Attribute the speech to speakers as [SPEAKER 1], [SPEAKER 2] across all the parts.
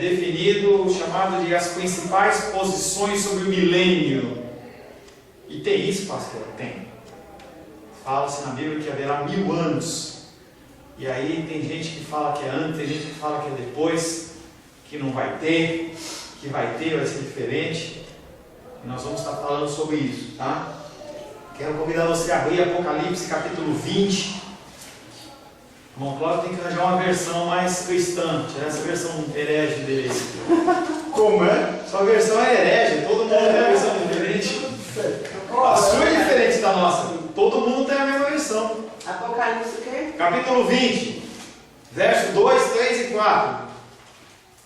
[SPEAKER 1] definido, chamado de as principais posições sobre o milênio. E tem isso, pastor? Tem. Fala-se na Bíblia que haverá 1000 anos. E aí tem gente que fala que é antes, tem gente que fala que é depois, que não vai ter, que vai ter, vai ser diferente. E nós vamos estar falando sobre isso, tá? Quero convidar você a abrir Apocalipse capítulo 20. O irmão Cláudio tem que arranjar uma versão mais cristã, tirar essa versão herege dele.
[SPEAKER 2] Como é?
[SPEAKER 1] Sua versão é herege, todo mundo tem uma versão diferente. A sua é diferente da nossa, todo mundo tem a mesma versão.
[SPEAKER 3] Apocalipse o quê?
[SPEAKER 1] Capítulo 20, verso 2, 3 e 4.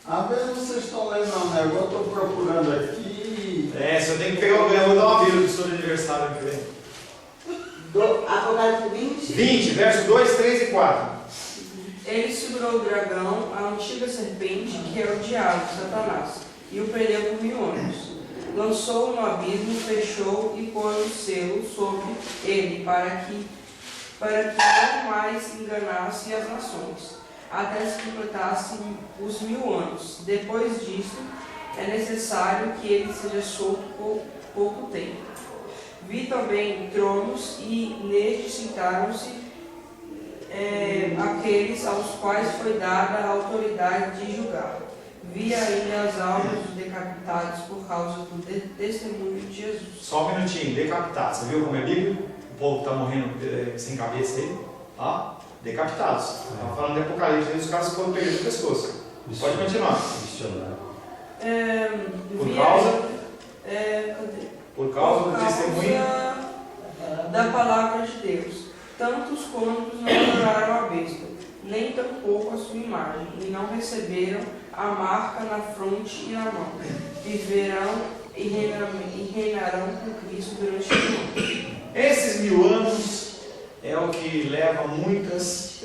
[SPEAKER 2] Às vezes vocês estão lendo um negócio, eu estou procurando aqui.
[SPEAKER 1] Se eu tenho que pegar o ganho, eu vou dar uma Bíblia do seu aniversário aqui, velho.
[SPEAKER 3] Apocalipse 20?
[SPEAKER 1] 20, verso 2, 3 e 4.
[SPEAKER 4] Ele segurou o dragão, a antiga serpente, que é o diabo, Satanás, e o prendeu por 1000 anos. Lançou-o no abismo, fechou e pôs o selo sobre ele, para que não mais enganasse as nações, até se completassem os 1000 anos. Depois disso, é necessário que ele seja solto por pouco tempo. Vi também tronos, e nestes sentaram-se aqueles aos quais foi dada a autoridade de julgar. Vi ainda as almas dos decapitados por causa do testemunho de Jesus.
[SPEAKER 1] Só um minutinho, decapitados. Você viu como é bíblico? O povo está morrendo sem cabeça aí. Ó, decapitados. Estava falando de Apocalipse, aí os caras foram perdidos no pescoço. Pode continuar. Por causa do testemunho
[SPEAKER 4] da palavra de Deus. Tantos quantos não adoraram a besta, nem tampouco a sua imagem, e não receberam a marca na fronte e na mão. Viverão e reinarão com Cristo durante 1000 anos.
[SPEAKER 1] Esses 1000 anos é o que leva a muitas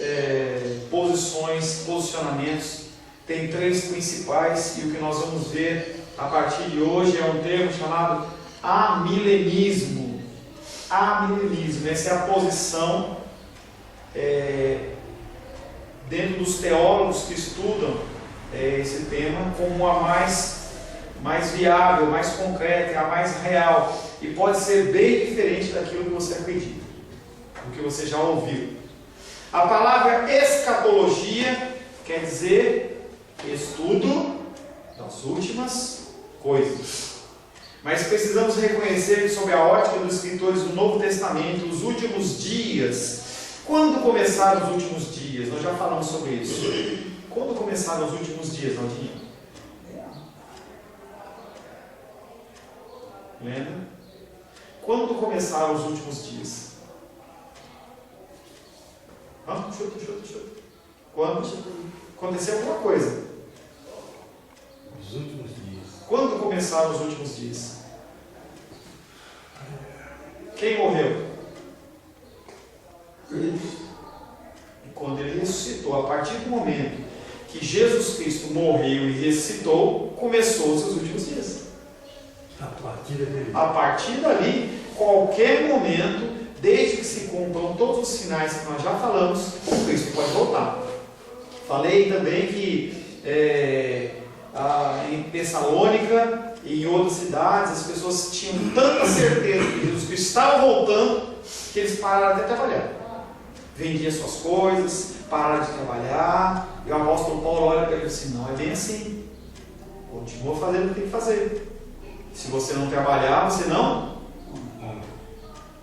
[SPEAKER 1] posicionamentos. Tem 3 principais, e o que nós vamos ver a partir de hoje é um termo chamado amilenismo. Amilenismo, essa é a posição dentro dos teólogos que estudam esse tema como a mais viável, mais concreta, a mais real, e pode ser bem diferente daquilo que você acredita, do que você já ouviu. A palavra escatologia quer dizer estudo das últimas coisas. Mas precisamos reconhecer que, sob a ótica dos escritores do Novo Testamento, os últimos dias. Quando começaram os últimos dias? Nós já falamos sobre isso. Quando começaram os últimos dias, Naldinho? Lembra? Quando começaram os últimos dias? Chuta. Quando aconteceu alguma coisa?
[SPEAKER 5] Os últimos dias.
[SPEAKER 1] Quando começaram os últimos dias? Quem morreu?
[SPEAKER 2] Cristo.
[SPEAKER 1] E quando ele ressuscitou, a partir do momento que Jesus Cristo morreu e ressuscitou, começou os seus últimos dias. A partir dali, qualquer momento, desde que se cumpram todos os sinais que nós já falamos, o Cristo pode voltar. Falei também que em Tessalônica e em outras cidades, as pessoas tinham tanta certeza que Jesus Cristo estava voltando, que eles pararam até de trabalhar. Vendiam suas coisas, pararam de trabalhar, e o apóstolo Paulo olha para ele e diz assim: não é bem assim, continua fazendo o que tem que fazer. Se você não trabalhar, você não.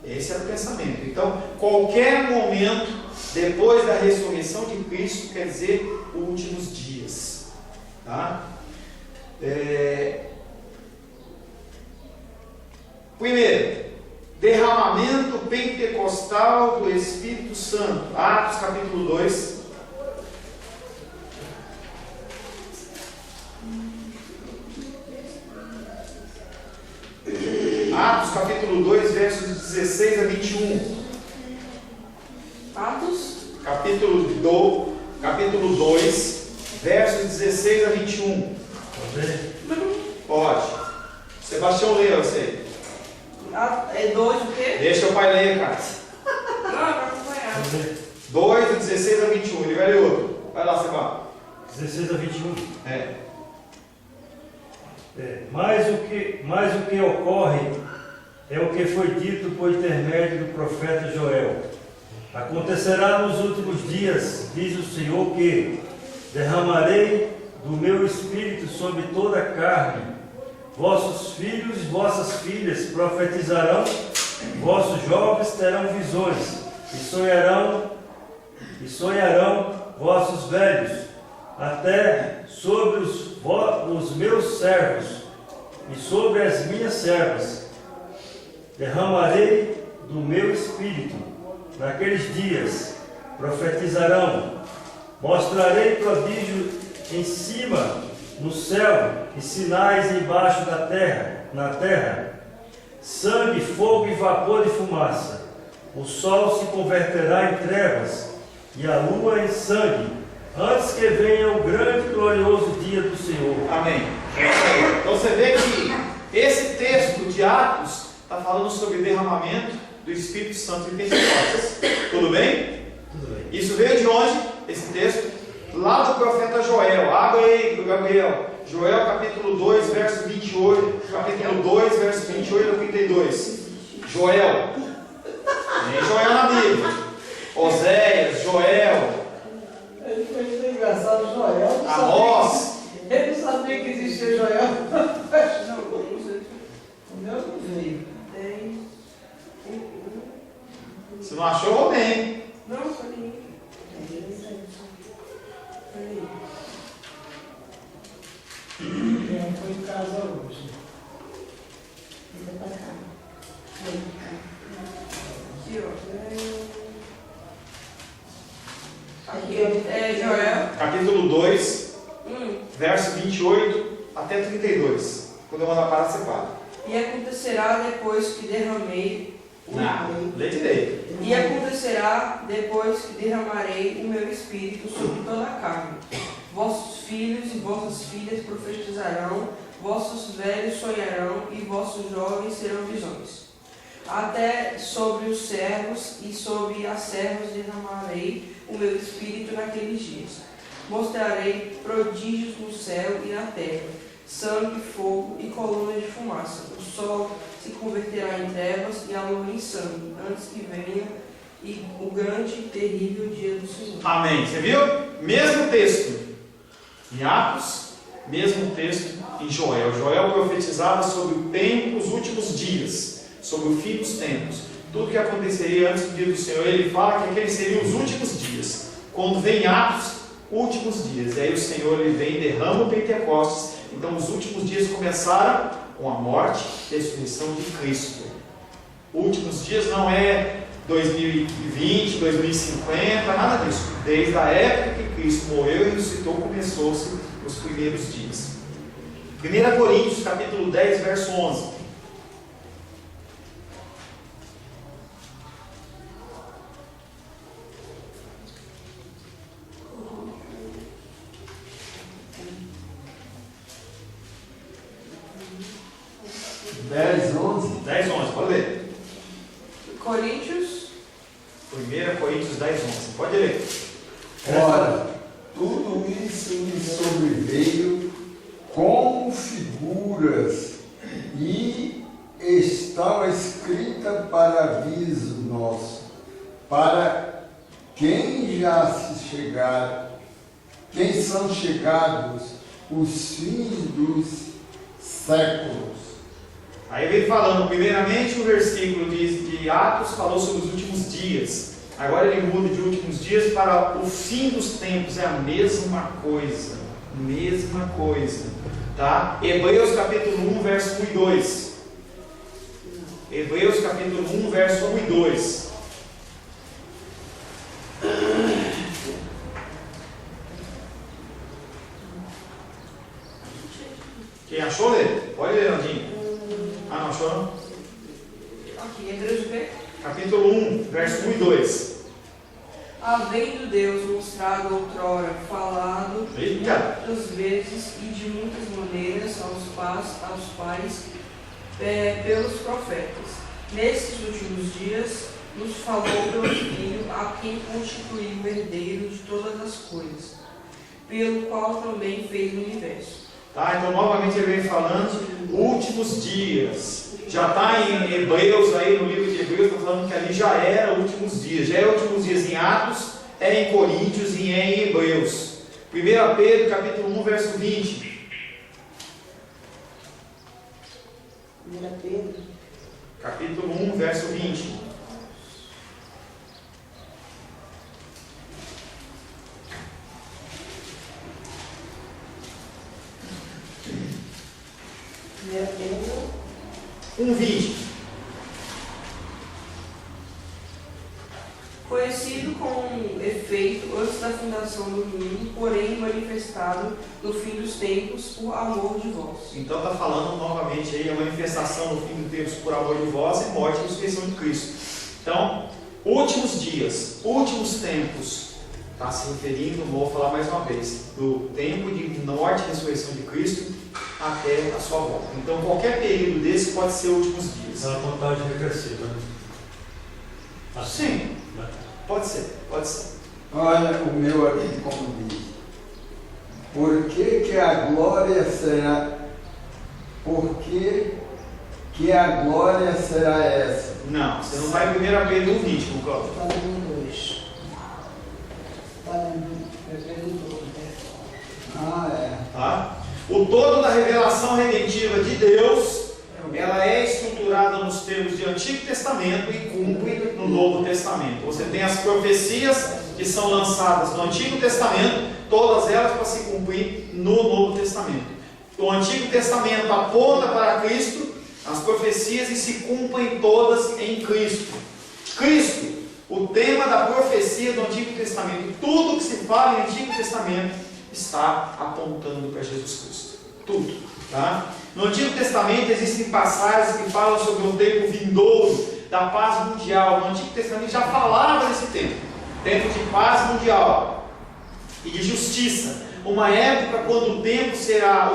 [SPEAKER 1] Esse era o pensamento. Então, qualquer momento depois da ressurreição de Cristo quer dizer últimos dias. Tá? Primeiro, derramamento pentecostal do Espírito Santo. Atos capítulo 2. Atos capítulo 2, versos 16 a 21.
[SPEAKER 4] Atos?
[SPEAKER 1] Capítulo 2, versos 16 a 21.
[SPEAKER 5] Pode ler?
[SPEAKER 1] Pode. Sebastião lê, eu sei.
[SPEAKER 4] É 2 o quê?
[SPEAKER 1] Deixa o pai ler, cara.
[SPEAKER 4] Não, vai acompanhar.
[SPEAKER 5] Pode ler.
[SPEAKER 1] 2, 16 a 21. Ele vai ler outro. Vai lá, Sebastião.
[SPEAKER 5] 16 a 21. Mas o que ocorre é o que foi dito por intermédio do profeta Joel. Acontecerá nos últimos dias, diz o Senhor, que derramarei do meu espírito sobre toda a carne. Vossos filhos e vossas filhas profetizarão, vossos jovens terão visões, e sonharão vossos velhos, até sobre os meus servos e sobre as minhas servas. Derramarei do meu espírito. Naqueles dias profetizarão, mostrarei prodígio em cima, no céu, e sinais embaixo da terra, na terra, sangue, fogo e vapor de fumaça. O sol se converterá em trevas e a lua em sangue, antes que venha o grande e glorioso dia do Senhor.
[SPEAKER 1] Amém. Então você vê que esse texto de Atos está falando sobre o derramamento do Espírito Santo em Pentecostes. Tudo bem?
[SPEAKER 5] Tudo bem.
[SPEAKER 1] Isso veio de onde? Esse texto? Lá do profeta Joel. Abre aí, Gabriel. Joel capítulo 2, verso 28. Capítulo 2, verso 28 a 32. Joel. Tem Joel na Bíblia. Oséias, Joel.
[SPEAKER 2] Ele foi engraçado, Joel.
[SPEAKER 1] Amós.
[SPEAKER 2] Ele não sabia que existia Joel.
[SPEAKER 4] Não sei.
[SPEAKER 2] O meu não veio.
[SPEAKER 4] 10.
[SPEAKER 1] Se não achou, bem.
[SPEAKER 4] Não, peraí. Peraí.
[SPEAKER 2] Foi em casa hoje.
[SPEAKER 4] Aqui, ó. Aqui, Joel.
[SPEAKER 1] Capítulo 2,
[SPEAKER 4] 1.
[SPEAKER 1] verso 28 até 32. Quando eu mandar parar, você para.
[SPEAKER 4] E acontecerá depois que derramei
[SPEAKER 1] Lê direito.
[SPEAKER 4] E acontecerá depois que derramarei o meu espírito sobre toda a carne. Vossos filhos e vossas filhas profetizarão, vossos velhos sonharão e vossos jovens terão visões. Até sobre os servos e sobre as servas derramarei o meu espírito naqueles dias. Mostrarei prodígios no céu e na terra, sangue, fogo e colunas de fumaça. O sol se converterá em trevas e a lua em sangue, antes que venha o grande e terrível dia do Senhor.
[SPEAKER 1] Amém. Você viu? Mesmo texto em Atos, mesmo texto em Joel. Joel profetizava sobre o tempo, os últimos dias, sobre o fim dos tempos. Tudo que aconteceria antes do dia do Senhor, ele fala que aqueles seriam os últimos dias. Quando vem Atos, últimos dias. E aí o Senhor ele vem e derrama o Pentecostes. Então os últimos dias começaram com a morte e a ressurreição de Cristo. Últimos dias não é 2020, 2050, nada disso. Desde a época que Cristo morreu e ressuscitou, começou-se os primeiros dias. 1 Coríntios, capítulo 10, verso 11.
[SPEAKER 2] Dez, 11.
[SPEAKER 1] 10, 11, pode ler.
[SPEAKER 4] Coríntios.
[SPEAKER 1] 1 Coríntios 10, 11. Pode ler.
[SPEAKER 2] Ora, tudo isso me sobreveio como figuras e estava escrita para aviso nosso, para quem já se chegar, quem são chegados os fins dos séculos.
[SPEAKER 1] Aí vem falando, primeiramente o versículo de Atos falou sobre os últimos dias. Agora ele muda de últimos dias para o fim dos tempos. É a mesma coisa. Mesma coisa. Tá? Hebreus capítulo 1, verso 1 e 2. Hebreus capítulo 1, verso 1 e 2. Quem achou, lê? Pode ler, Nandinho. Ah, não achou não?
[SPEAKER 4] Aqui, Hebreus o quê?
[SPEAKER 1] Capítulo 1, verso 1 e 2.
[SPEAKER 4] Havendo Deus mostrado outrora, falado
[SPEAKER 1] Eita.
[SPEAKER 4] muitas vezes e de muitas maneiras aos pais pelos profetas. Nesses últimos dias nos falou pelo Filho, a quem constituiu o herdeiro de todas as coisas, pelo qual também fez o universo.
[SPEAKER 1] Tá? Então, novamente, ele vem falando últimos dias. Já está em Hebreus, aí no livro de Hebreus, está falando que ali já era últimos dias. Já é últimos dias em Atos, é em Coríntios e é em Hebreus. 1 Pedro, capítulo 1, verso 20.
[SPEAKER 3] 1 Pedro.
[SPEAKER 1] Capítulo 1, verso 20.
[SPEAKER 3] Pedro.
[SPEAKER 1] 1:20.
[SPEAKER 4] Conhecido com efeito antes da fundação do mundo, porém manifestado no fim dos tempos por amor de vós.
[SPEAKER 1] Então está falando novamente aí a manifestação no fim dos tempos por amor de vós e morte e ressurreição de Cristo. Então, últimos dias, últimos tempos, está se referindo, vou falar mais uma vez, do tempo de morte e ressurreição de Cristo até a sua volta. Então, qualquer período desse pode ser últimos dias.
[SPEAKER 5] É uma contagem regressiva, né?
[SPEAKER 1] Sim,
[SPEAKER 5] Né?
[SPEAKER 1] pode ser, pode ser.
[SPEAKER 2] Olha o meu aqui como diz. Por que a glória será? Por que a glória será essa?
[SPEAKER 1] Não, você não vai em 1 Pedro 1:20, Cláudio.
[SPEAKER 3] Está no 2. Está no Pedro 2, né?
[SPEAKER 2] Ah, é.
[SPEAKER 1] Tá? O todo da revelação redentiva de Deus, ela é estruturada nos termos de Antigo Testamento e cumpre no Novo Testamento. Você tem as profecias que são lançadas no Antigo Testamento, todas elas para se cumprir no Novo Testamento. O Antigo Testamento aponta para Cristo, as profecias e se cumprem todas em Cristo. Cristo, o tema da profecia do Antigo Testamento, tudo que se fala em Antigo Testamento está apontando para Jesus Cristo. Tudo. Tá? No Antigo Testamento existem passagens que falam sobre um tempo vindouro, da paz mundial. No Antigo Testamento já falava desse tempo. Tempo de paz mundial e de justiça. Uma época quando o templo será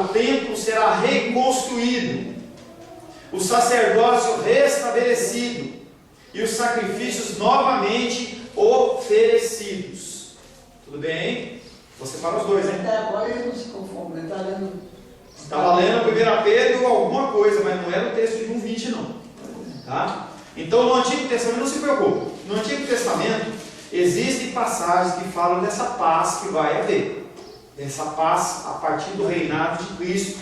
[SPEAKER 1] reconstruído, o sacerdócio restabelecido e os sacrifícios novamente oferecidos. Tudo bem? Vou separar os dois, hein?
[SPEAKER 3] Até agora ele não se conforma, ele está lendo.
[SPEAKER 1] Estava lendo 1 Pedro alguma coisa, mas não era o texto de 1:20 não. Tá? Então no Antigo Testamento, não se preocupe, no Antigo Testamento existem passagens que falam dessa paz que vai haver, dessa paz a partir do reinado de Cristo.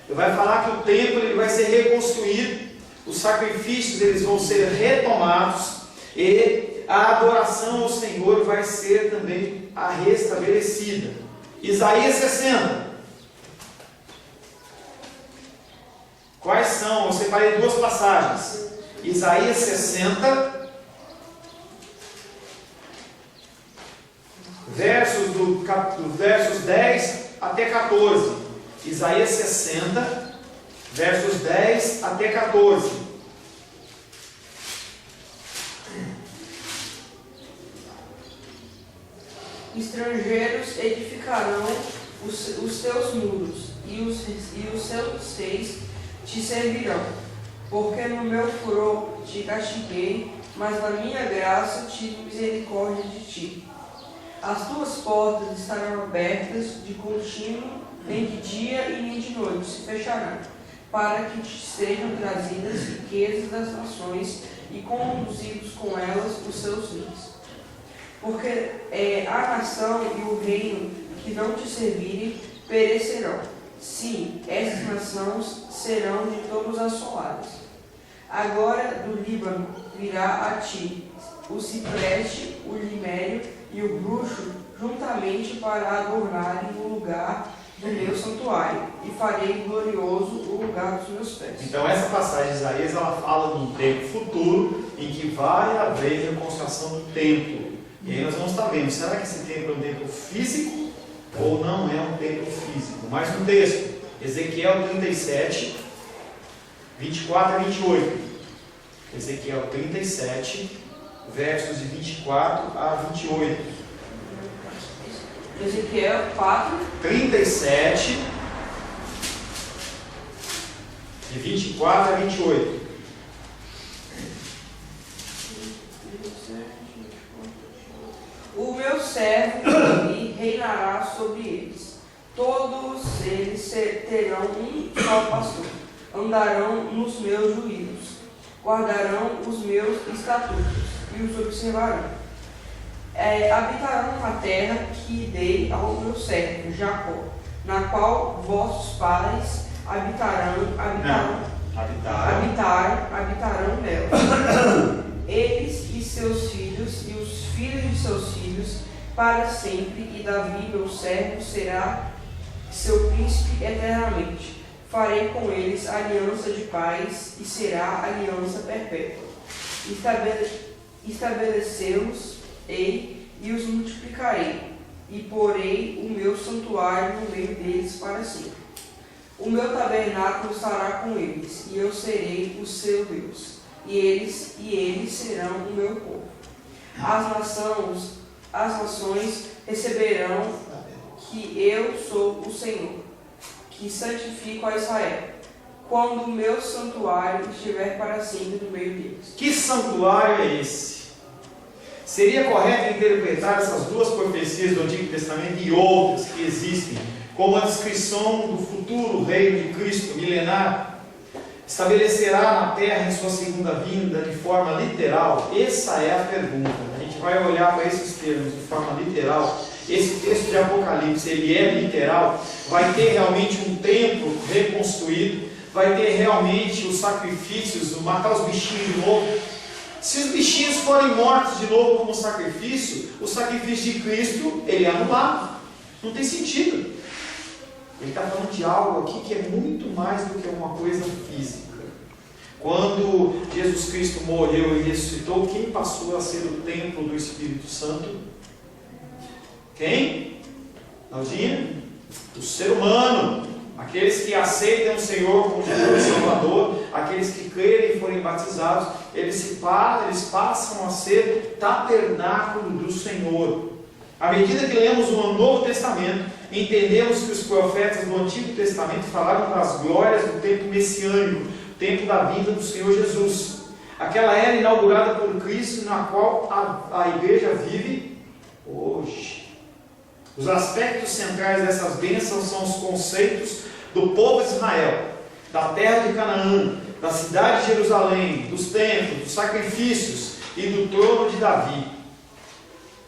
[SPEAKER 1] Ele vai falar que o templo ele vai ser reconstruído, os sacrifícios eles vão ser retomados e a adoração ao Senhor vai ser também restabelecida. Isaías 60. Quais são? Eu separei duas passagens. Isaías 60, versos 10 até 14. Isaías 60, versos 10 até 14.
[SPEAKER 4] Estrangeiros edificarão os teus muros, e os seus reis te servirão. Porque no meu furor te castiguei, mas na minha graça tive misericórdia de ti. As tuas portas estarão abertas de contínuo, nem de dia e nem de noite se fecharão, para que te sejam trazidas riquezas das nações e conduzidos com elas os seus bens. Porque a nação e o reino que não te servirem perecerão. Sim, essas nações serão de todos assoladas. Agora do Líbano virá a ti o cipreste, o limério e o bruxo juntamente para adornarem o lugar do meu santuário, e farei glorioso o lugar dos meus pés.
[SPEAKER 1] Então essa passagem de Isaías ela fala de um tempo futuro em que vai haver reconstrução do templo. E aí nós vamos estar vendo, será que esse templo é um templo físico ou não é um templo físico? Mais um texto, Ezequiel 37, 24 a 28. Ezequiel 37, versos de 24 a 28.
[SPEAKER 4] Ezequiel 4,
[SPEAKER 1] 37, de 24 a 28.
[SPEAKER 4] o meu servo Davi reinará sobre eles. todos eles terão um só pastor, andarão nos meus juízos, guardarão os meus estatutos e os observarão. Habitarão na terra que dei ao meu servo Jacó, na qual vossos pais habitarão nela. Eles e seus filhos e os filhos de seus filhos para sempre, e Davi, meu servo, será seu príncipe eternamente. Farei com eles aliança de paz, e será aliança perpétua. Estabelecê-los-ei e os multiplicarei, e porei o meu santuário no meio deles para sempre. O meu tabernáculo estará com eles, e eu serei o seu Deus, e eles serão o meu povo. As nações receberão que eu sou o Senhor, que santifico a Israel, quando o meu santuário estiver para sempre no meio deles.
[SPEAKER 1] Que santuário é esse? Seria correto interpretar essas duas profecias do Antigo Testamento e outras que existem como a descrição do futuro reino de Cristo milenar? Estabelecerá na terra em sua segunda vinda de forma literal? Essa é a pergunta. A gente vai olhar para esses termos de forma literal. Esse texto de Apocalipse, ele é literal? Vai ter realmente um templo reconstruído? Vai ter realmente os sacrifícios, matar os bichinhos de novo? Se os bichinhos forem mortos de novo como sacrifício, o sacrifício de Cristo, ele é anulado. Não tem sentido. Ele está falando de algo aqui que é muito mais do que uma coisa física. Quando Jesus Cristo morreu e ressuscitou, quem passou a ser o templo do Espírito Santo? Quem? Claudinha? O ser humano. Aqueles que aceitam o Senhor como Senhor e Salvador, aqueles que crerem e forem batizados, eles passam a ser tabernáculo do Senhor. À medida que lemos o Novo Testamento, entendemos que os profetas do Antigo Testamento falaram das glórias do tempo messiânico, tempo da vinda do Senhor Jesus. Aquela era inaugurada por Cristo, na qual a igreja vive hoje. Os aspectos centrais dessas bênçãos são os conceitos do povo de Israel, da terra de Canaã, da cidade de Jerusalém, dos templos, dos sacrifícios e do trono de Davi.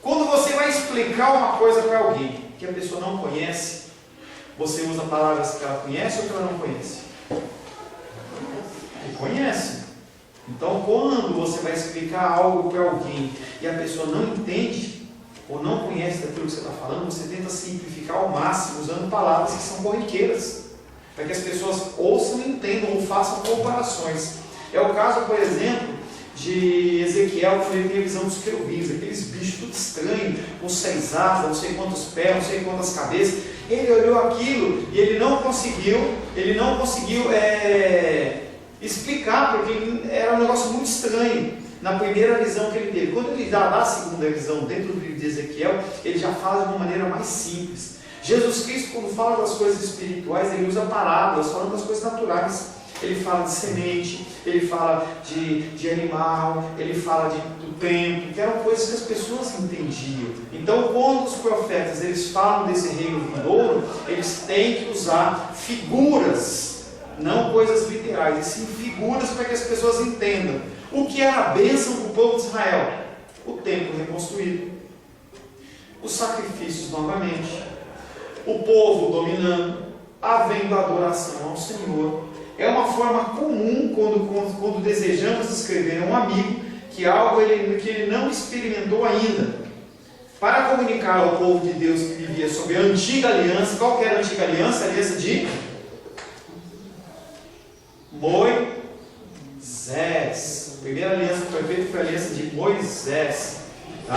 [SPEAKER 1] Quando você vai explicar uma coisa para alguém que a pessoa não conhece, você usa palavras que ela conhece ou que ela não conhece? Que conhece. Então, quando você vai explicar algo para alguém e a pessoa não entende ou não conhece daquilo que você está falando, você tenta simplificar ao máximo, usando palavras que são corriqueiras, para que as pessoas ouçam e entendam ou façam comparações. É o caso, por exemplo, de Ezequiel, quando ele tem a visão dos querubins, aqueles bichos tudo estranhos, com 6 asas, não sei quantos pés, não sei quantas cabeças. Ele olhou aquilo e ele não conseguiu explicar, porque era um negócio muito estranho na primeira visão que ele teve. Quando ele dá a segunda visão dentro do livro de Ezequiel, ele já fala de uma maneira mais simples. Jesus Cristo, quando fala das coisas espirituais, ele usa parábolas, falando das coisas naturais. Ele fala de semente, ele fala de animal, ele fala do templo, que eram coisas que as pessoas entendiam. Então, quando os profetas eles falam desse reino vindouro, eles têm que usar figuras, não coisas literais, e sim figuras para que as pessoas entendam o que era a bênção para o povo de Israel. O templo reconstruído, os sacrifícios novamente, o povo dominando, havendo adoração ao Senhor. É uma forma comum quando desejamos descrever a um amigo que algo que ele não experimentou ainda. Para comunicar ao povo de Deus que vivia sob a antiga aliança, qual que era a antiga aliança? A aliança de Moisés. A primeira aliança que foi feita foi a aliança de Moisés. Tá?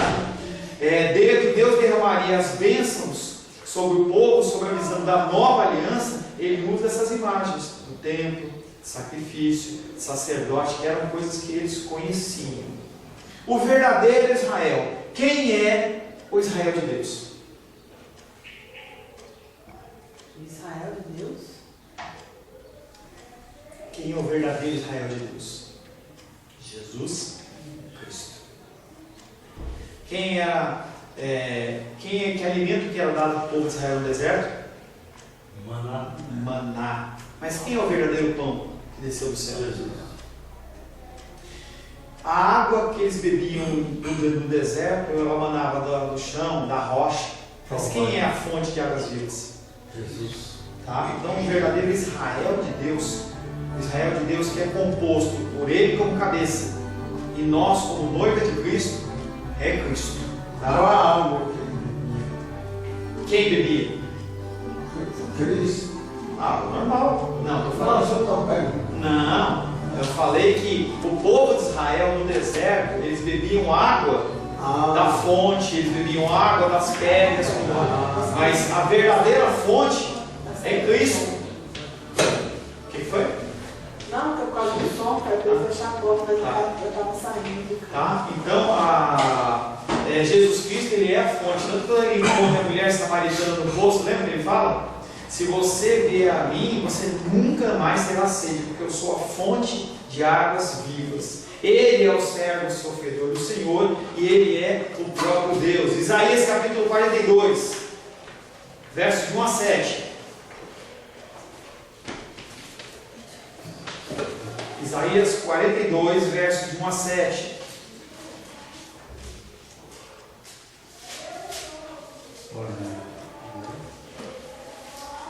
[SPEAKER 1] Deus derramaria as bênçãos sobre o povo, sobre a visão da nova aliança. Ele usa essas imagens do templo, sacrifício, sacerdote, que eram coisas que eles conheciam. O verdadeiro Israel. Quem é o Israel de Deus?
[SPEAKER 3] Israel de Deus?
[SPEAKER 1] Quem é o verdadeiro Israel de Deus? Jesus Cristo. Que alimento que era dado ao povo de Israel no deserto? Maná. Mas quem é o verdadeiro pão que desceu do céu?
[SPEAKER 5] Jesus.
[SPEAKER 1] A água que eles bebiam no deserto, ela manava do chão, da rocha. Mas quem é a fonte de águas vivas?
[SPEAKER 5] Jesus.
[SPEAKER 1] Tá? Então o verdadeiro Israel de Deus, o Israel de Deus que é composto por Ele como cabeça e nós como noiva de Cristo, é Cristo.
[SPEAKER 2] Qual
[SPEAKER 1] Tá?
[SPEAKER 2] a água
[SPEAKER 1] Quem bebia?
[SPEAKER 2] que Cristo?
[SPEAKER 1] Água normal. Não, estou falando.
[SPEAKER 2] Nossa, eu estou perguntando.
[SPEAKER 1] Não, eu falei que o povo de Israel no deserto, eles bebiam água da fonte, eles bebiam água das pedras, mas a verdadeira fonte é Cristo. O que foi?
[SPEAKER 3] Não, porque por causa do som, cara, eu ia fechar a porta, mas eu estava saindo.
[SPEAKER 1] Tá? Então, Jesus Cristo, ele é a fonte. Tanto quando ele encontra a mulher samaritana no poço, lembra que ele fala? Se você vier a mim, você nunca mais terá sede, porque eu sou a fonte de águas vivas. Ele é o servo sofredor do Senhor e Ele é o próprio Deus. Isaías capítulo 42, versos de 1 a 7. Isaías 42, versos de 1 a 7.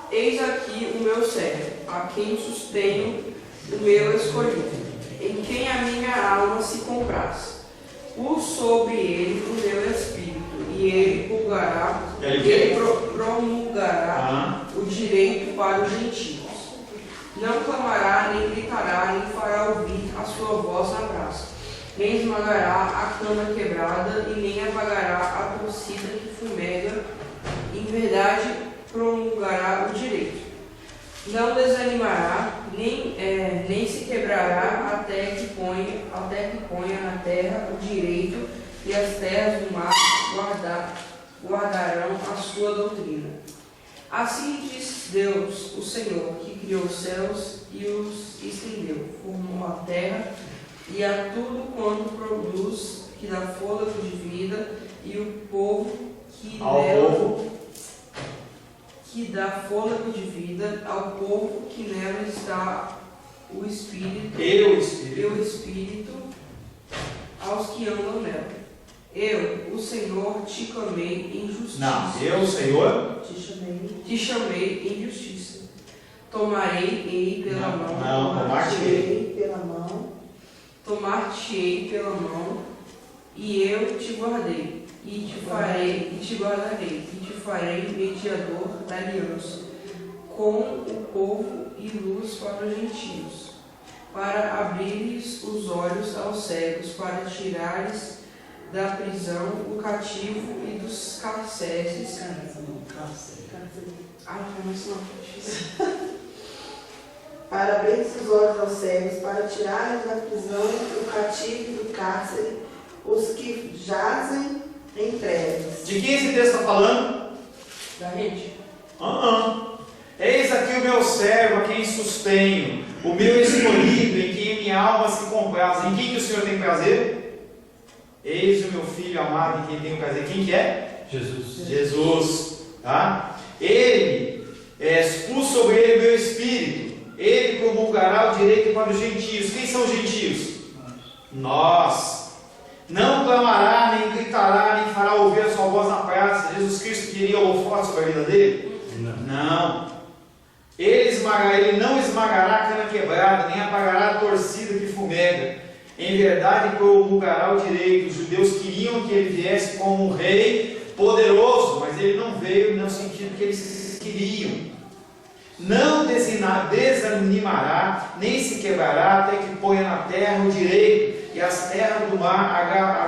[SPEAKER 4] Eis aqui o meu servo, a quem sustenho o meu escolhido, em quem a minha alma se compraz. Pus sobre ele o meu espírito, e ele promulgará o direito para os gentios. Não clamará, nem gritará, nem fará ouvir a sua voz na praça. Nem esmagará a cana quebrada, e nem apagará a torcida que fumega. Em verdade, promulgará o direito. Não desanimará, nem se quebrará até que ponha na terra o direito, e as terras do mar guardarão a sua doutrina. Assim diz Deus, o Senhor, que criou os céus e os estendeu, formou a terra e a tudo quanto produz, que dá fôlego de vida, e o povo que dá fôlego de vida ao povo que nela está o Espírito, e o Espírito aos que andam nela. Eu, o Senhor, te clamei em justiça.
[SPEAKER 1] Não, eu, Senhor,
[SPEAKER 4] te chamei em justiça. Tomarei pela mão.
[SPEAKER 1] Não, tomar-te-ei
[SPEAKER 3] pela mão,
[SPEAKER 4] e eu te guardei, e te guardarei, e te farei mediador da aliança com o povo e luz para os gentios, para abrires os olhos aos cegos, para tirares da prisão o cativo e dos carceres.
[SPEAKER 3] Para abrir os olhos aos cegos, para tirar da prisão o cativo e do cárcere, os que jazem em trevas.
[SPEAKER 1] de quem esse texto está falando?
[SPEAKER 4] Da gente.
[SPEAKER 1] Eis aqui o meu servo, a quem sustenho, o meu escolhido, em quem minha alma se compraz. Em quem que o Senhor tem prazer? Eis o meu filho amado, em quem tenho prazer. Quem que é? Jesus. Tá? Ele expus sobre ele o meu espírito. Ele promulgará o direito para os gentios. Quem são os gentios? Nós. Não clamará, nem gritará, nem fará ouvir a sua voz na praça. Jesus Cristo queria holofote sobre a vida dele? Não. Ele não esmagará a cana quebrada, nem apagará a torcida que fumega. Em verdade, promulgará o direito. Os judeus queriam que ele viesse como um rei poderoso, mas ele não veio no sentido que eles queriam. Não desanimará, nem se quebrará, até que ponha na terra o direito, e as terras do mar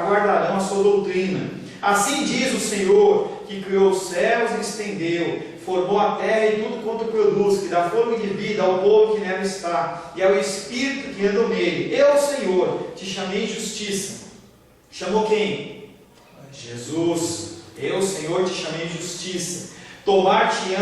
[SPEAKER 1] aguardarão a sua doutrina. Assim diz o Senhor, que criou os céus e estendeu, formou a terra e tudo quanto produz, que dá fôlego de vida ao povo que nela está, e ao Espírito que anda nele. Eu, Senhor, te chamei em justiça. Chamou quem? Jesus. Eu, Senhor, te chamei em justiça. Tomar-te-ei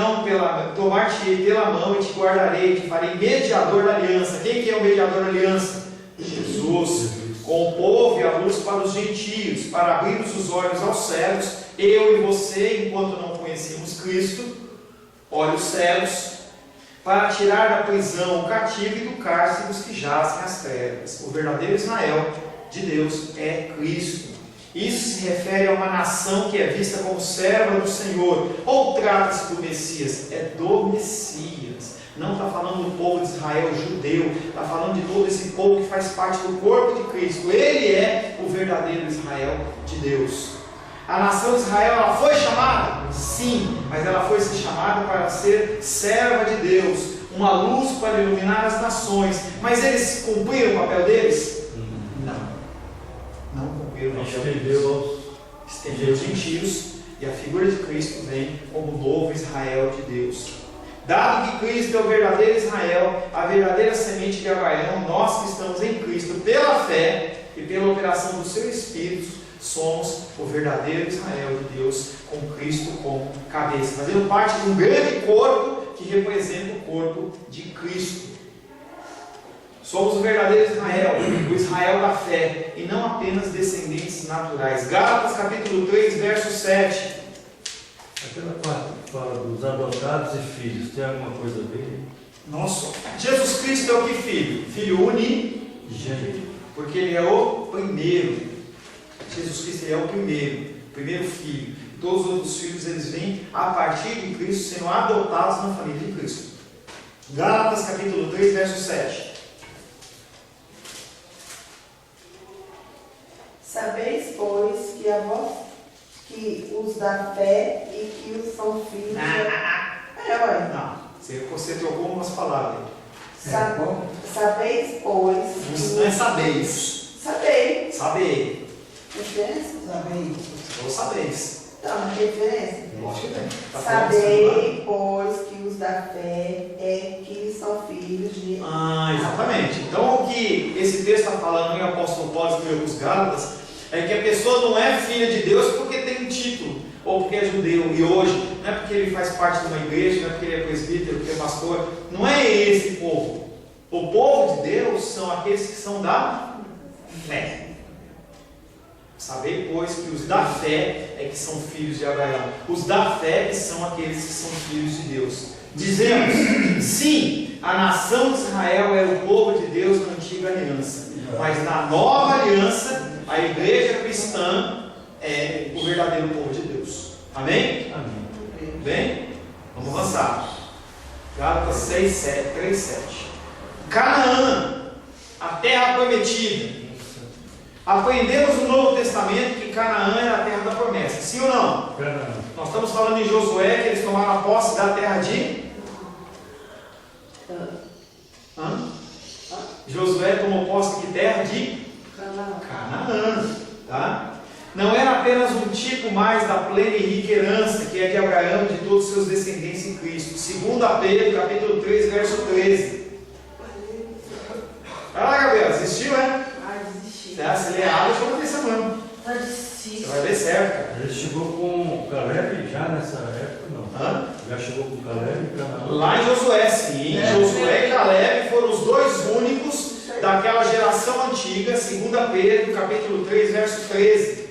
[SPEAKER 1] pela mão e te guardarei, te farei mediador da aliança. Quem que é o mediador da aliança? Jesus. Com o povo e a luz para os gentios, para abrirmos os olhos aos cegos, eu e você, enquanto não conhecemos Cristo, olhos cegos, para tirar da prisão o cativo e do cárcere os que jazem nas trevas. O verdadeiro Israel de Deus é Cristo. Isso se refere a uma nação que é vista como serva do Senhor, ou trata-se do Messias? É do Messias. Não está falando do povo de Israel judeu, está falando de todo esse povo que faz parte do corpo de Cristo. Ele é o verdadeiro Israel de Deus. A nação de Israel, ela foi chamada? Sim, mas ela foi chamada para ser serva de Deus, uma luz para iluminar as nações. Mas eles cumpriram o papel deles? Não cumpriram o papel deles. Estendeu aos gentios, e a figura de Cristo vem como o novo Israel de Deus. Dado que Cristo é o verdadeiro Israel, a verdadeira semente de Abraão, nós que estamos em Cristo, pela fé e pela operação do seu Espírito, somos o verdadeiro Israel de Deus, com Cristo como cabeça, fazendo parte de um grande corpo que representa o corpo de Cristo. Somos o verdadeiro Israel, o Israel da fé, e não apenas descendentes naturais. Gálatas capítulo 3, verso 7.
[SPEAKER 5] Aquela parte que fala dos adotados e filhos, tem alguma coisa a ver?
[SPEAKER 1] Nossa, Jesus Cristo é o que filho? Filho unigênito, porque ele é o primeiro. Jesus Cristo é o primeiro filho. Todos os outros filhos, eles vêm a partir de Cristo, sendo adotados na família de Cristo. Gálatas capítulo 3, verso 7.
[SPEAKER 3] Sabeis, pois, que os da fé e que os são filhos.
[SPEAKER 1] Não, você trocou umas palavras.
[SPEAKER 3] Sabeis, pois.
[SPEAKER 1] Não é sabeis.
[SPEAKER 3] Sabei.
[SPEAKER 1] Saber.
[SPEAKER 3] Que diferença? Sabei.
[SPEAKER 1] Ou sabeis.
[SPEAKER 3] Então, que diferença?
[SPEAKER 1] Lógico que tem.
[SPEAKER 3] Sabei, pois, que os da fé é que são filhos de.
[SPEAKER 1] Exatamente. Então, o que esse texto está falando, e o apóstolo Paulo escreveu para os Gálatas, é que a pessoa não é filha de Deus porque tem um título, ou porque é judeu, e hoje, não é porque ele faz parte de uma igreja, não é porque ele é presbítero, porque é pastor, não é esse povo. O povo de Deus são aqueles que são da fé. Sabei, pois, que os da fé é que são filhos de Abraão. Os da fé que são aqueles que são filhos de Deus. Dizemos, sim, a nação de Israel era o povo de Deus na antiga aliança. Mas na nova aliança, a igreja cristã é o verdadeiro povo de Deus. Amém?
[SPEAKER 5] Amém.
[SPEAKER 1] Bem? Vamos avançar. Gálatas 3, 7. Canaã, a terra prometida. Aprendemos no Novo Testamento que Canaã era a terra da promessa. Sim ou não?
[SPEAKER 5] Canaã.
[SPEAKER 1] Nós estamos falando em Josué, que eles tomaram a posse da terra de... Josué tomou posse de terra de Canaã. Tá? Não era apenas um tipo mais da plena e rica herança que é de Abraão e de todos os seus descendentes em Cristo. 2 Pedro, capítulo 3, verso 13. Vai lá, Gabriel, assistiu, né?
[SPEAKER 3] Desisti.
[SPEAKER 1] Se ler errado, eu vou atenção mesmo.
[SPEAKER 3] Tá difícil.
[SPEAKER 1] Você vai ver certo, cara.
[SPEAKER 5] Ele chegou com Caleb já nessa época, não? Já chegou com Caleb e Canaã?
[SPEAKER 1] Lá em Josué, sim. Josué e Caleb foram os dois únicos daquela geração antiga. 2 Pedro, capítulo 3, verso 13.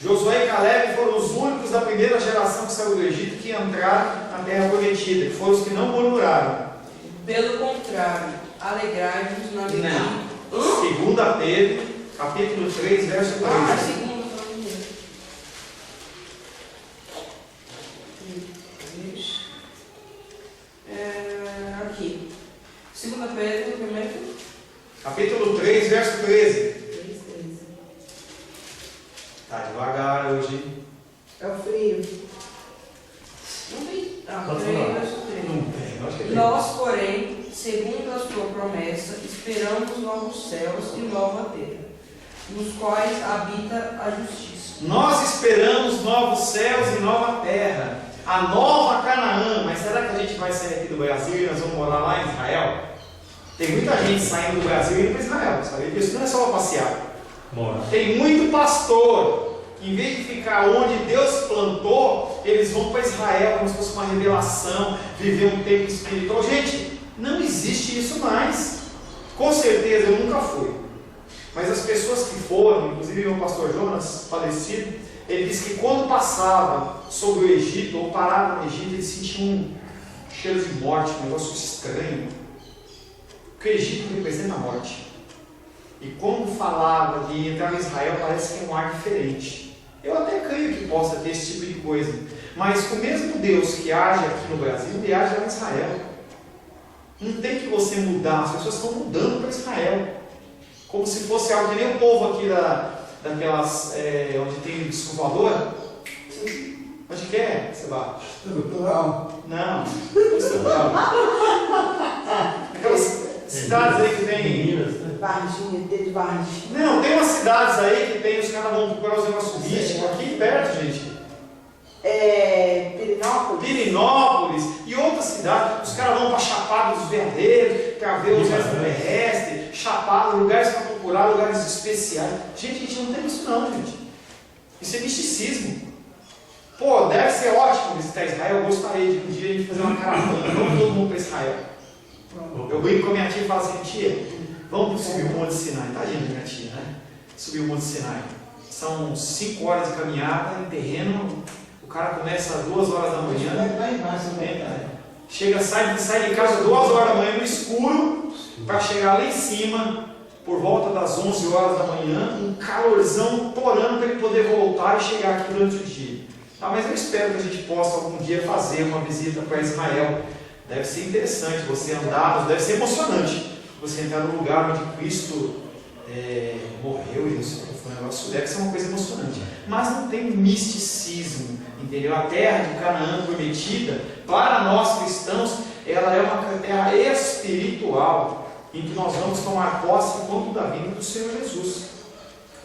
[SPEAKER 1] Josué e Caleb foram os únicos da primeira geração que saiu do Egito que entraram na terra prometida, que foram os que não murmuraram.
[SPEAKER 4] Pelo contrário, alegrai-vos na medida.
[SPEAKER 1] 2 Pedro, capítulo 3, verso 13.
[SPEAKER 4] Segunda. Aqui. 2 Pedro, primeiro.
[SPEAKER 1] Capítulo 3, verso 13. Tá devagar hoje.
[SPEAKER 3] É o frio.
[SPEAKER 4] Não tem.
[SPEAKER 5] Pode falar.
[SPEAKER 4] Verso 3.
[SPEAKER 1] Não tem, acho que tem.
[SPEAKER 4] Nós, porém, segundo a sua promessa, esperamos novos céus e nova terra, nos quais habita a justiça.
[SPEAKER 1] Nós esperamos novos céus e nova terra, a nova Canaã. Mas será que a gente vai sair aqui do Brasil e nós vamos morar lá em Israel? Tem muita gente saindo do Brasil e indo para Israel, sabe? Isso não é só para passear.
[SPEAKER 5] Mora.
[SPEAKER 1] Tem muito pastor que, em vez de ficar onde Deus plantou, eles vão para Israel como se fosse uma revelação, viver um tempo espiritual. Gente, não existe isso mais. Com certeza eu nunca fui. Mas as pessoas que foram, inclusive o pastor Jonas, falecido, ele disse que quando passava sobre o Egito, ou parava no Egito, ele sentia cheiro de morte, um negócio estranho. Porque o Egito representa a morte. E quando falava de entrar em Israel, parece que é um ar diferente. Eu até creio que possa ter esse tipo de coisa. Mas o mesmo Deus que age aqui no Brasil, ele age lá em Israel. Não tem que você mudar, as pessoas estão mudando para Israel. Como se fosse algo que nem o povo aqui daquelas, onde tem disco voador. Onde que é, Sebastião?
[SPEAKER 2] Estrutural.
[SPEAKER 1] Não, estrutural. Aquelas cidades aí que tem...
[SPEAKER 3] Varginha, de Varginha.
[SPEAKER 1] Não, tem umas cidades aí que tem, os caras vão procurar os negócios turísticos aqui perto, gente.
[SPEAKER 3] Pirinópolis.
[SPEAKER 1] Pirinópolis e outras cidades. Os caras vão para Chapada dos Veadeiros para ver os extraterrestres, Chapada, lugares para procurar, lugares especiais. Gente, a gente não tem isso não, gente. Isso é misticismo. Pô, deve ser ótimo visitar Israel. Eu gostaria de um dia a gente fazer uma caravana. Vamos todo mundo para Israel. Eu brinco com a minha tia e falo assim, tia, vamos subir o Monte Sinai. Tadinha da minha tia, né? Subir o Monte Sinai. São 5 horas de caminhada em terreno. O cara começa às 2 horas da manhã. Chega, sai de casa 2 horas da manhã no escuro, para chegar lá em cima, por volta das 11 horas da manhã, um calorzão torando para ele poder voltar e chegar aqui durante o dia. Tá, mas eu espero que a gente possa algum dia fazer uma visita para Israel. Deve ser interessante você andar, deve ser emocionante você entrar num lugar onde Cristo morreu e foi um negócio, deve ser uma coisa emocionante. Mas não tem misticismo, entendeu? A terra de Canaã prometida, para nós cristãos, ela é uma terra espiritual, em que nós vamos tomar posse quando da vinda do Senhor Jesus.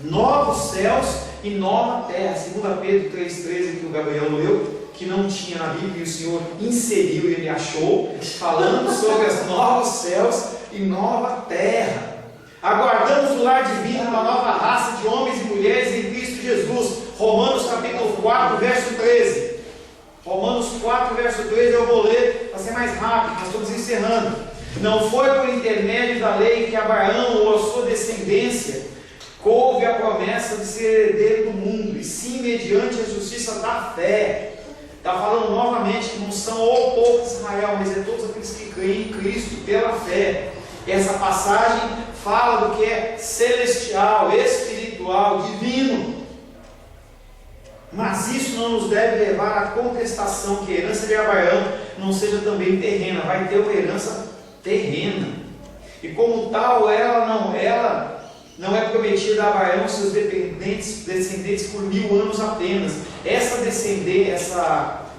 [SPEAKER 1] Novos céus e nova terra. 2 Pedro 3,13 que o Gabriel leu, que não tinha na Bíblia e o Senhor inseriu e ele achou, falando sobre os novos céus e nova terra. Aguardamos o lar divino, uma nova raça de homens e mulheres em Cristo Jesus. Romanos capítulo 4, verso 13. Romanos 4, verso 13, eu vou ler para ser mais rápido, nós estamos encerrando. Não foi por intermédio da lei que Abraão ou a sua descendência coube a promessa de ser herdeiro do mundo, e sim mediante a justiça da fé. Está falando novamente que não são o povo de Israel, mas é todos aqueles que creem em Cristo pela fé. Essa passagem fala do que é celestial, espiritual, divino. Mas isso não nos deve levar à contestação que a herança de Abraão não seja também terrena. Vai ter uma herança terrena. E como tal, ela não é prometida a Abraão e seus descendentes por 1000 anos apenas. Essa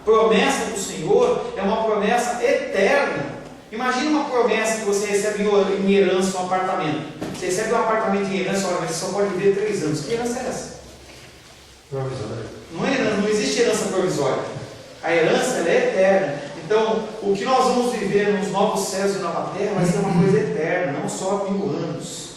[SPEAKER 1] promessa do Senhor é uma promessa eterna. Imagina uma promessa que você recebe em herança um apartamento. Você recebe um apartamento em herança, olha, mas você só pode viver 3 anos. Que herança é essa?
[SPEAKER 5] Provisória.
[SPEAKER 1] Não existe herança provisória. A herança ela é eterna. Então, o que nós vamos viver nos novos céus e nova terra vai ser uma coisa eterna, não só 1000 anos.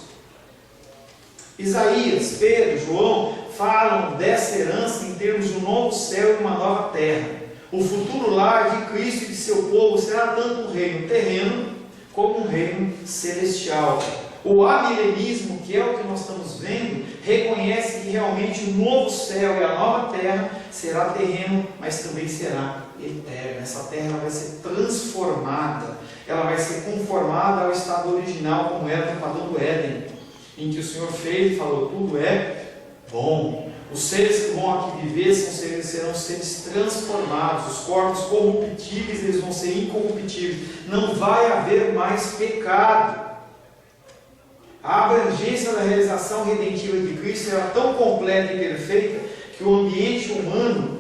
[SPEAKER 1] Isaías, Pedro, João falam dessa herança em termos de um novo céu e uma nova terra. O futuro lar de Cristo e de seu povo será tanto um reino terreno como um reino celestial. O amilenismo, que é o que nós estamos vendo, reconhece que realmente o novo céu e a nova terra será terreno, mas também será eterna. Essa terra vai ser transformada, ela vai ser conformada ao estado original, como era no Jardim do Éden, em que o Senhor fez e falou: tudo é bom. Os seres que vão aqui viver serão seres transformados. Os corpos corruptíveis eles vão ser incorruptíveis. Não vai haver mais pecado. A abrangência da realização redentiva de Cristo era tão completa e perfeita que o ambiente humano,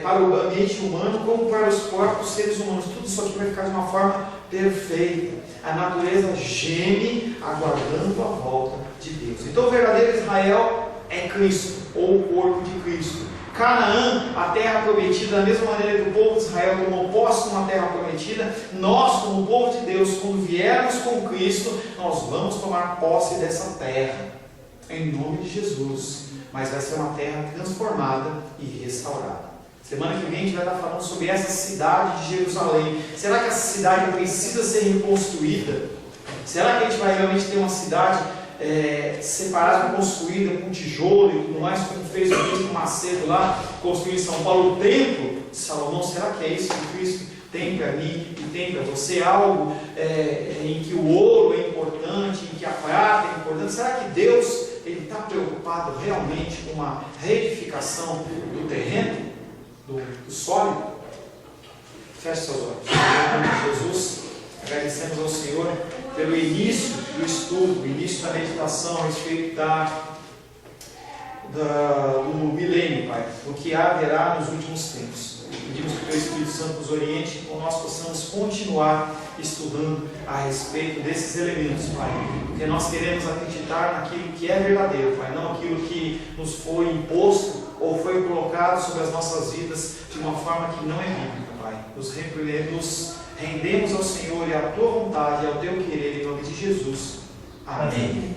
[SPEAKER 1] para o ambiente humano como para os corpos seres humanos, tudo isso aqui vai ficar de uma forma perfeita. A natureza geme aguardando a volta de Deus. Então o verdadeiro Israel é Cristo, ou o corpo de Cristo. Canaã, a terra prometida, da mesma maneira que o povo de Israel tomou posse de uma terra prometida, nós, como povo de Deus, quando viermos com Cristo, nós vamos tomar posse dessa terra, em nome de Jesus. Mas vai ser uma terra transformada e restaurada. Semana que vem a gente vai estar falando sobre essa cidade de Jerusalém. Será que essa cidade precisa ser reconstruída? Será que a gente vai realmente ter uma cidade separada, construída com tijolo e tudo mais, como fez o Cristo Macedo lá, construir em São Paulo o templo de Salomão? Será que é isso que Cristo tem para mim e tem para você, algo em que o ouro é importante, em que a prata é importante. Será que Deus ele está preocupado realmente com uma reedificação do terreno, do sólido? Feche seus olhos. Em nome de Jesus, agradecemos ao Senhor pelo início do estudo, o início da meditação a respeito do milênio, Pai, do que haverá nos últimos tempos. Pedimos que o Teu Espírito Santo nos oriente, que nós possamos continuar estudando a respeito desses elementos, Pai, porque nós queremos acreditar naquilo que é verdadeiro, Pai, não aquilo que nos foi imposto ou foi colocado sobre as nossas vidas de uma forma que não é bíblica, Pai. Nos rendemos ao Senhor e à Tua vontade e ao Teu querer, em nome de Jesus. Amém.